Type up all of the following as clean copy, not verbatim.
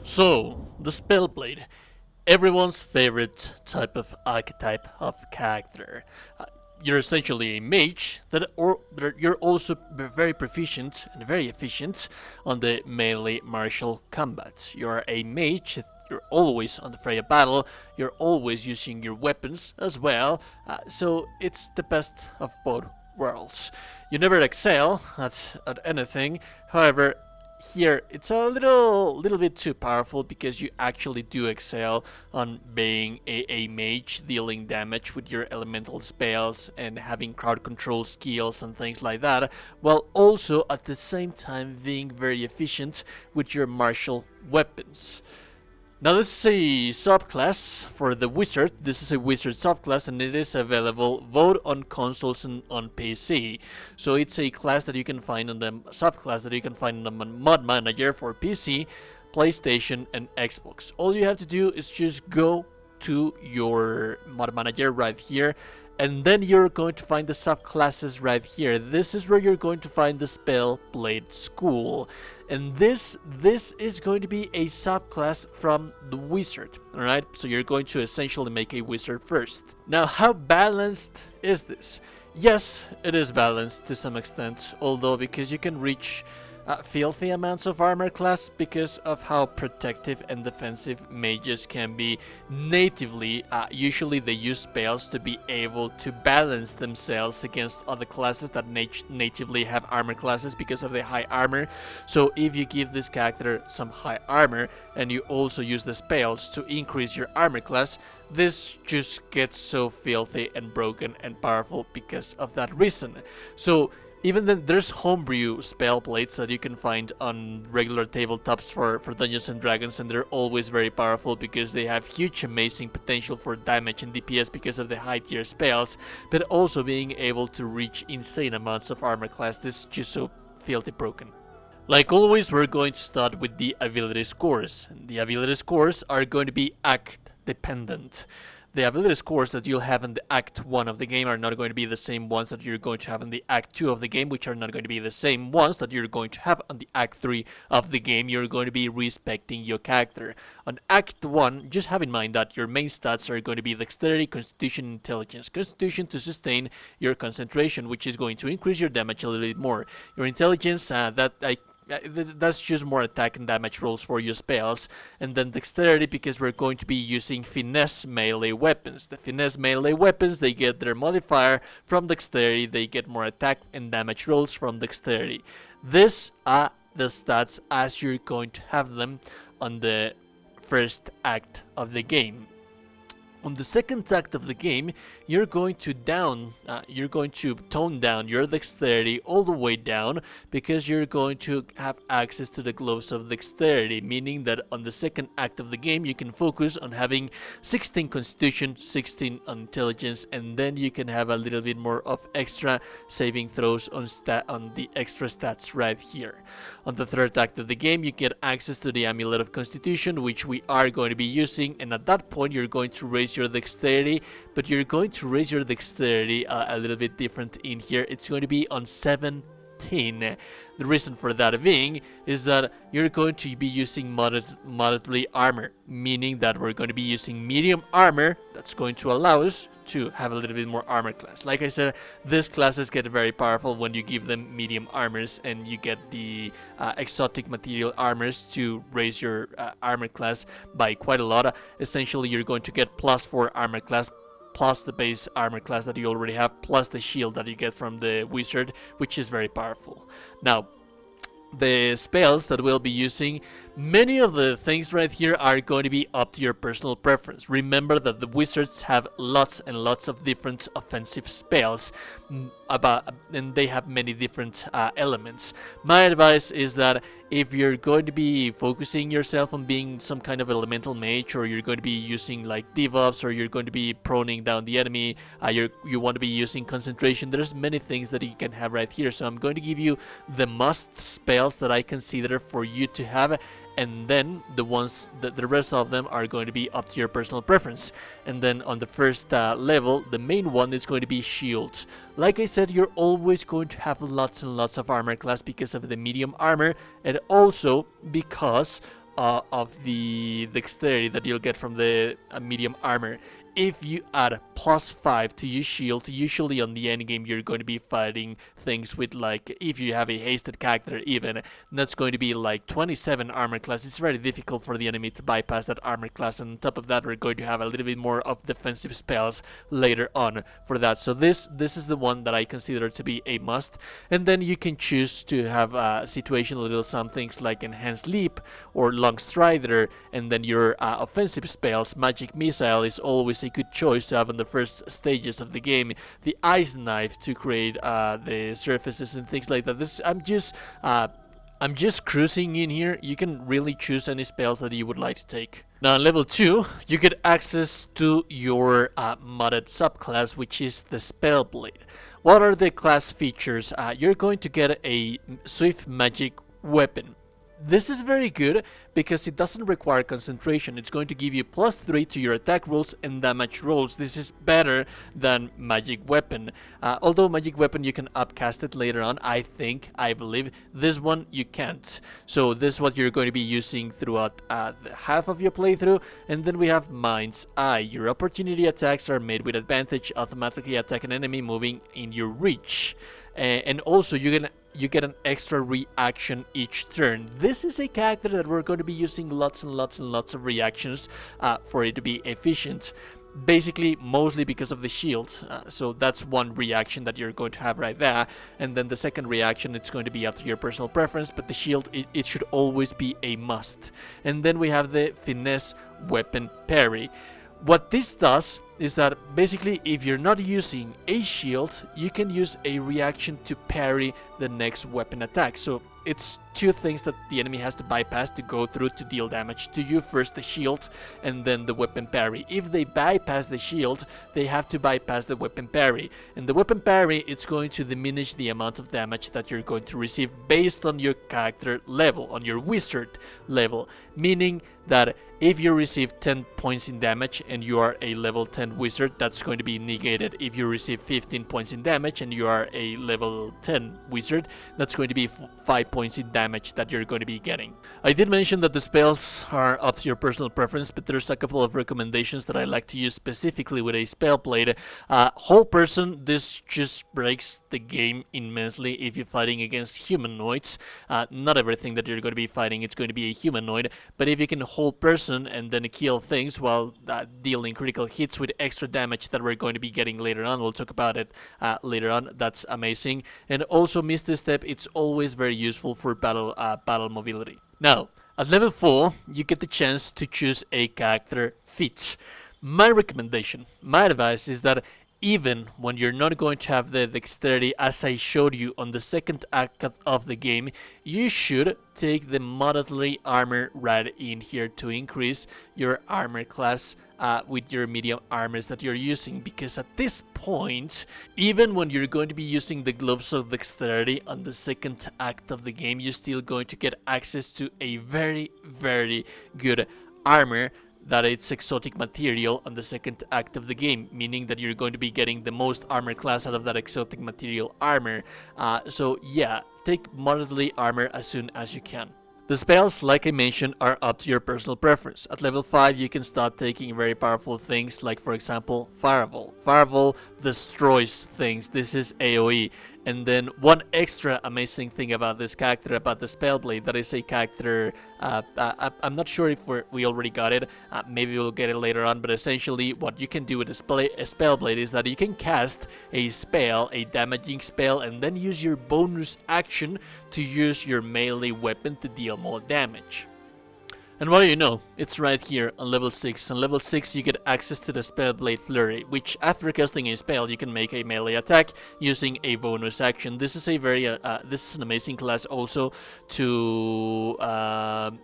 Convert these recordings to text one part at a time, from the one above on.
So, the Spellblade, everyone's favorite type of archetype of character. You're essentially a mage that you're also very proficient and very efficient on the melee martial combat. You're a mage. You're always on the fray of battle. You're always using your weapons as well. So it's the best of both worlds. You never excel at anything. However, here it's a little bit too powerful because you actually do excel on being a mage, dealing damage with your elemental spells and having crowd control skills and things like that, while also at the same time being very efficient with your martial weapons. Now this is a subclass for the wizard. This is a wizard subclass and it is available both on consoles and on PC. So it's a class that you can find on the subclass that you can find on the mod manager for PC, PlayStation and Xbox. All you have to do is just go to your mod manager right here, and then you're going to find the subclasses right here. This is where you're going to find the Spellblade School. And this is going to be a subclass from the wizard, alright? So you're going to essentially make a wizard first. Now, how balanced is this? Yes, it is balanced to some extent, although because you can reach filthy amounts of armor class because of how protective and defensive mages can be natively. Usually they use spells to be able to balance themselves against other classes that natively have armor classes because of the high armor. So if you give this character some high armor and you also use the spells to increase your armor class, this just gets so filthy and broken and powerful because of that reason. So even then, there's homebrew spell blades that you can find on regular tabletops for Dungeons and Dragons, and they're always very powerful because they have huge amazing potential for damage and DPS because of the high tier spells, but also being able to reach insane amounts of armor class. This is just so filthy broken. Like always, we're going to start with the ability scores. The ability scores are going to be act dependent. The ability scores that you'll have in the Act 1 of the game are not going to be the same ones that you're going to have in the Act 2 of the game, which are not going to be the same ones that you're going to have on the Act 3 of the game. You're going to be respecting your character. On Act 1, just have in mind that your main stats are going to be Dexterity, Constitution, Intelligence. Constitution to sustain your concentration, which is going to increase your damage a little bit more. Your Intelligence, that's just more attack and damage rolls for your spells. And then Dexterity, because we're going to be using finesse melee weapons. The finesse melee weapons, they get their modifier from Dexterity. They get more attack and damage rolls from Dexterity. These are the stats as you're going to have them on the first act of the game. On the second act of the game, you're going to tone down your dexterity all the way down because you're going to have access to the gloves of dexterity, meaning that on the second act of the game you can focus on having 16 constitution, 16 on intelligence, and then you can have a little bit more of extra saving throws on the extra stats right here. On the third act of the game, you get access to the amulet of constitution, which we are going to be using, and at that point you're going to raise your dexterity, but you're going to raise your dexterity a little bit different in here. It's going to be on 17. The reason for that being is that you're going to be using moderately armor, meaning that we're going to be using medium armor. That's going to allow us to have a little bit more armor class. Like I said, these classes get very powerful when you give them medium armors and you get the exotic material armors to raise your armor class by quite a lot. Essentially, you're going to get +4 armor class plus the base armor class that you already have, plus the shield that you get from the wizard, which is very powerful. Now, the spells that we'll be using, many of the things right here are going to be up to your personal preference. Remember that the wizards have lots and lots of different offensive spells, and they have many different elements. My advice is that if you're going to be focusing yourself on being some kind of elemental mage, or you're going to be using like debuffs, or you're going to be proning down the enemy, you want to be using concentration, there's many things that you can have right here. So I'm going to give you the must spells that I consider for you to have, and then the rest of them are going to be up to your personal preference. And then on the first level, the main one is going to be shield. Like I said, you're always going to have lots and lots of armor class because of the medium armor, and also because of the dexterity that you'll get from the medium armor. If you add +5 to your shield, usually on the end game you're going to be fighting things with, like, if you have a hasted character even, that's going to be like 27 armor class. It's very difficult for the enemy to bypass that armor class, and on top of that we're going to have a little bit more of defensive spells later on for that. So this is the one that I consider to be a must. And then you can choose to have situational little some things like enhanced leap or long strider, and then your offensive spells. Magic missile is always a good choice to have on the first stages of the game. The ice knife to create the surfaces and things like that. I'm just cruising in here. You can really choose any spells that you would like to take. Now on level 2, you get access to your modded subclass, which is the Spellblade. What are the class features? You're going to get a swift magic weapon. This is very good because it doesn't require concentration. It's going to give you +3 to your attack rolls and damage rolls. This is better than magic weapon. Although magic weapon you can upcast it later on, I believe. This one you can't. So this is what you're going to be using throughout the half of your playthrough. And then we have Mind's Eye. Your opportunity attacks are made with advantage, automatically attack an enemy moving in your reach. And also you get an extra reaction each turn. This is a character that we're going to be using lots and lots and lots of reactions for it to be efficient. Basically, mostly because of the shield. So that's one reaction that you're going to have right there. And then the second reaction, it's going to be up to your personal preference, but the shield, it should always be a must. And then we have the finesse weapon parry. What this does is that basically if you're not using a shield, you can use a reaction to parry the next weapon attack. So it's two things that the enemy has to bypass to go through to deal damage to you. First the shield and then the weapon parry. If they bypass the shield, they have to bypass the weapon parry. And the weapon parry, it's going to diminish the amount of damage that you're going to receive based on your character level, on your wizard level. Meaning that if you receive 10 points in damage and you are a level 10 wizard, that's going to be negated. If you receive 15 points in damage and you are a level 10 wizard, that's going to be 5 points in damage that you're going to be getting. I did mention that the spells are up to your personal preference, but there's a couple of recommendations that I like to use specifically with a Spellblade. Whole person, this just breaks the game immensely if you're fighting against humanoids. Not everything that you're going to be fighting is going to be a humanoid, but if you can hold person and then kill things while dealing critical hits with extra damage that we're going to be getting later on, we'll talk about it later on, that's amazing. And also Misty Step, it's always very useful for battle mobility. Now at level 4 you get the chance to choose a character feat. My recommendation, my advice is that even when you're not going to have the dexterity as I showed you on the second act of the game, you should take the moderately armor right in here to increase your armor class with your medium armors that you're using, because at this point, even when you're going to be using the gloves of dexterity on the second act of the game, you're still going to get access to a very, very good armor that it's exotic material on the second act of the game, meaning that you're going to be getting the most armor class out of that exotic material armor. So yeah, take moderately armor as soon as you can. The spells, like I mentioned, are up to your personal preference. At level 5 you can start taking very powerful things like, for example, Fireball. Fireball destroys things. This is AoE. And then one extra amazing thing about this character, about the Spellblade, that is a character, I'm not sure if we already got it, maybe we'll get it later on, but essentially what you can do with a Spellblade is that you can cast a spell, a damaging spell, and then use your bonus action to use your melee weapon to deal more damage. And what do you know, it's right here on level 6. On level 6 you get access to the Spellblade Flurry, which after casting a spell you can make a melee attack using a bonus action. This is a very this is an amazing class also to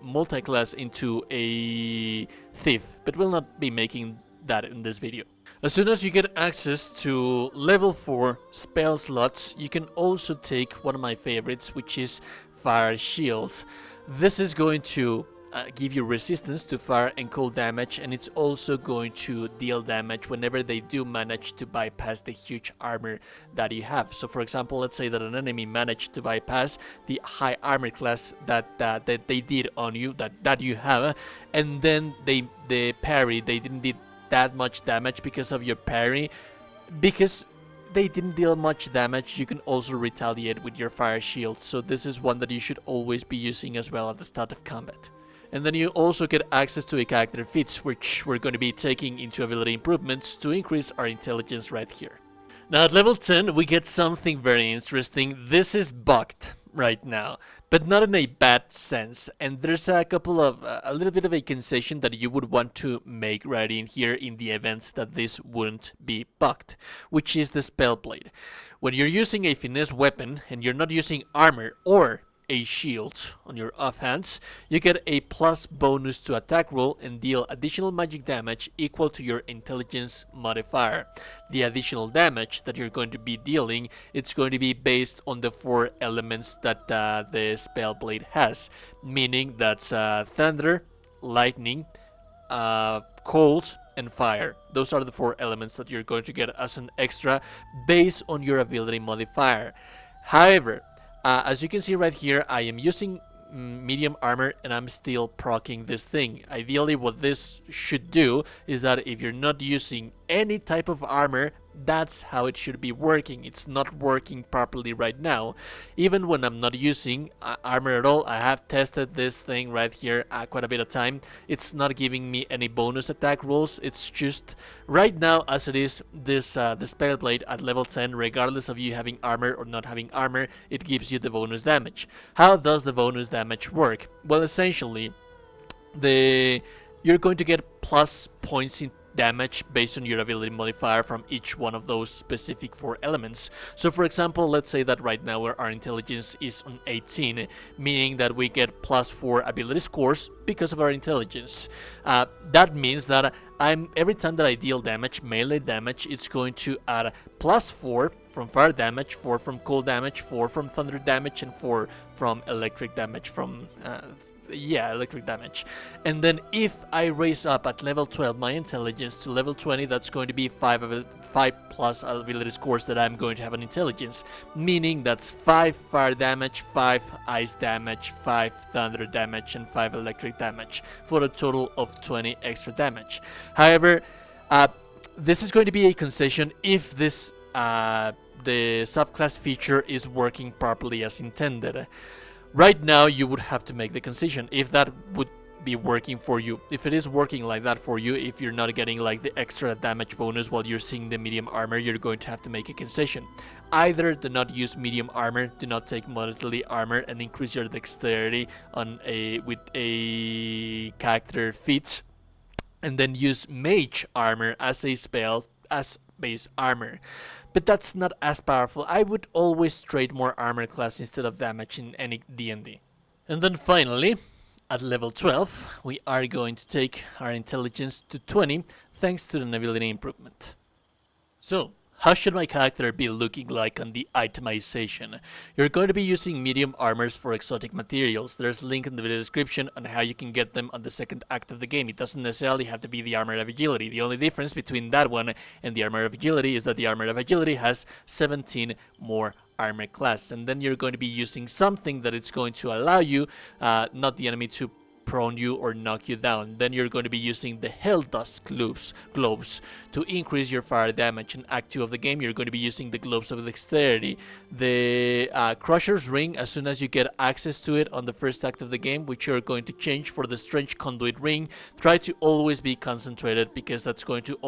multi-class into a thief, but we'll not be making that in this video. As soon as you get access to level 4 spell slots, you can also take one of my favorites, which is Fire Shield. This is going to give you resistance to fire and cold damage, and it's also going to deal damage whenever they do manage to bypass the huge armor that you have. So for example, let's say that an enemy managed to bypass the high armor class that they did on you, that you have, and then they parry, they didn't did that much damage because of your parry. Because they didn't deal much damage, you can also retaliate with your fire shield, so this is one that you should always be using as well at the start of combat. And then you also get access to a character feats, which we're going to be taking into ability improvements to increase our intelligence right here. Now at level 10 we get something very interesting. This is bugged right now, but not in a bad sense, and there's a couple of a little bit of a concession that you would want to make right in here in the events that this wouldn't be bugged, which is the Spellblade. When you're using a finesse weapon and you're not using armor or a shield on your offhands, you get a plus bonus to attack roll and deal additional magic damage equal to your intelligence modifier. The additional damage that you're going to be dealing, it's going to be based on the 4 elements that the Spellblade has, meaning that's thunder, lightning, cold, and fire. Those are the 4 elements that you're going to get as an extra based on your ability modifier. However, as you can see right here, I am using medium armor and I'm still proccing this thing. Ideally what this should do is that if you're not using any type of armor, that's how it should be working. It's not working properly right now. Even when I'm not using armor at all, I have tested this thing right here quite a bit of time. It's not giving me any bonus attack rolls. It's just right now as it is, this the Spellblade at level 10, regardless of you having armor or not having armor, it gives you the bonus damage. How does the bonus damage work? Well, essentially, you're going to get plus points in damage based on your ability modifier from each one of those specific 4 elements. So for example, let's say that right now our intelligence is on 18, meaning that we get plus 4 ability scores because of our intelligence. That means that every time that I deal damage, melee damage, it's going to add plus 4 from fire damage, 4 from cold damage, 4 from thunder damage, and 4 from electric damage from electric damage. And then if I raise up at level 12 my intelligence to level 20, that's going to be 5 plus ability scores that I'm going to have on intelligence, meaning that's 5 fire damage, 5 ice damage, 5 thunder damage, and 5 electric damage, for a total of 20 extra damage. However, this is going to be a concession if this the subclass feature is working properly as intended. Right now you would have to make the concession if that would be working for you. If it is working like that for you, if you're not getting like the extra damage bonus while you're seeing the medium armor, you're going to have to make a concession. Either do not use medium armor, do not take moderately armor and increase your dexterity on with a character feat, and then use mage armor as a spell as base armor. But that's not as powerful. I would always trade more armor class instead of damage in any D&D. And then finally, at level 12, we are going to take our intelligence to 20 thanks to the ability improvement. So, how should my character be looking like on the itemization? You're going to be using medium armors for exotic materials. There's a link in the video description on how you can get them on the second act of the game. It doesn't necessarily have to be the armor of agility. The only difference between that one and the armor of agility is that the armor of agility has 17 more armor class, and then you're going to be using something that it's going to allow you, not the enemy, to prone you or knock you down. Then you're going to be using the Hell Dust globes to increase your fire damage. In Act 2 of the game, you're going to be using the Globes of Dexterity. The Crusher's Ring, as soon as you get access to it on the first act of the game, which you're going to change for the Strange Conduit Ring, try to always be concentrated, because that's going to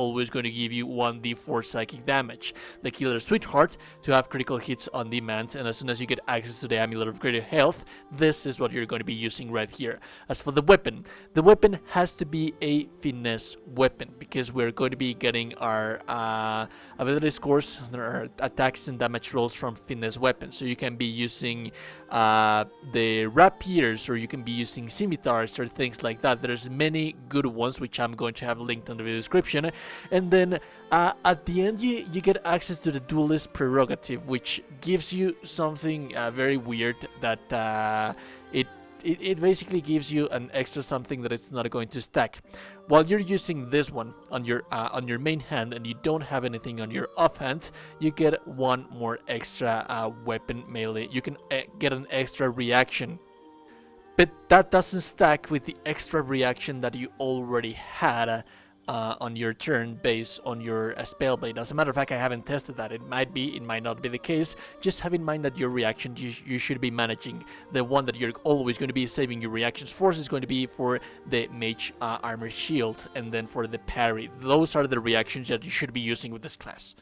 give you 1d4 psychic damage. The Killer Sweetheart, to have critical hits on demand, and as soon as you get access to the Amulet of Greater Health, this is what you're going to be using right here. As for the weapon has to be a finesse weapon, because we're going to be getting our ability scores, our attacks and damage rolls from finesse weapons. So you can be using the rapiers, or you can be using scimitars or things like that. There's many good ones which I'm going to have linked in the video description. And then at the end you get access to the Duelist Prerogative, which gives you something very weird, that it basically gives you an extra something that it's not going to stack. While you're using this one on your main hand and you don't have anything on your offhand, you get one more extra weapon melee. You can get an extra reaction, but that doesn't stack with the extra reaction that you already had on your turn based on your Spellblade. As a matter of fact, I haven't tested that. It might be, it might not be the case. Just have in mind that your reaction, you should be managing. The one that you're always going to be saving your reactions for is going to be for the Mage Armor Shield, and then for the parry. Those are the reactions that you should be using with this class.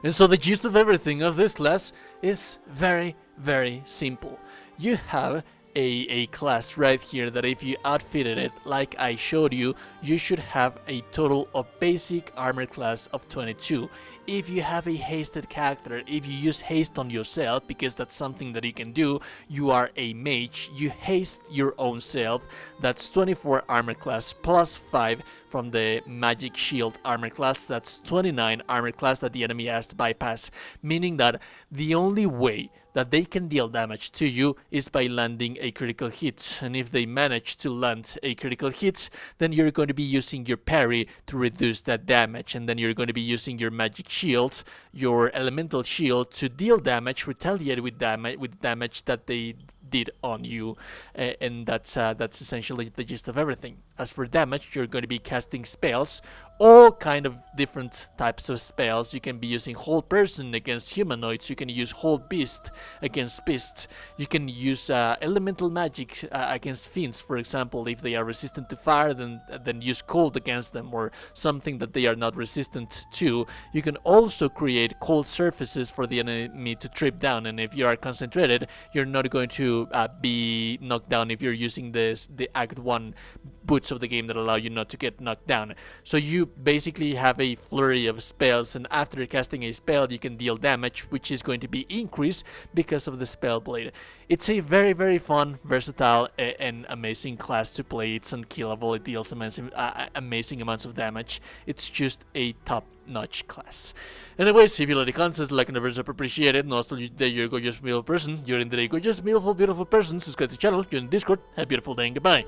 And so the gist of everything of this class is very, very simple. You have a class right here that if you outfitted it like I showed you, you should have a total of basic armor class of 22. If you have a hasted character, if you use haste on yourself, because that's something that you can do, you are a mage, you haste your own self, that's 24 armor class plus 5 from the magic shield armor class, that's 29 armor class that the enemy has to bypass, meaning that the only way that they can deal damage to you is by landing a critical hit, and if they manage to land a critical hit, then you're going to be using your parry to reduce that damage, and then you're going to be using your magic shield, your elemental shield, to deal damage, retaliate with damage that they did on you, and that's essentially the gist of everything. As for damage, you're going to be casting spells, all kind of different types of spells. You can be using Hold Person against humanoids, you can use Hold Beast against beasts, you can use elemental magic against fiends, for example. If they are resistant to fire, then use cold against them, or something that they are not resistant to. You can also create cold surfaces for the enemy to trip down, and if you are concentrated, you're not going to be knocked down if you're using the Act 1 boots of the game that allow you not to get knocked down. So you basically have a flurry of spells, and after casting a spell you can deal damage, which is going to be increased because of the Spellblade. It's a very, very fun, versatile, and amazing class to play. It's unkillable, it deals amazing amounts of damage. It's just a top-notch class. Anyways, if you like the content, like and very appreciate it. And also, there you go, just beautiful person. You're in the day, go just beautiful person. Subscribe to the channel, join the Discord. Have a beautiful day and goodbye.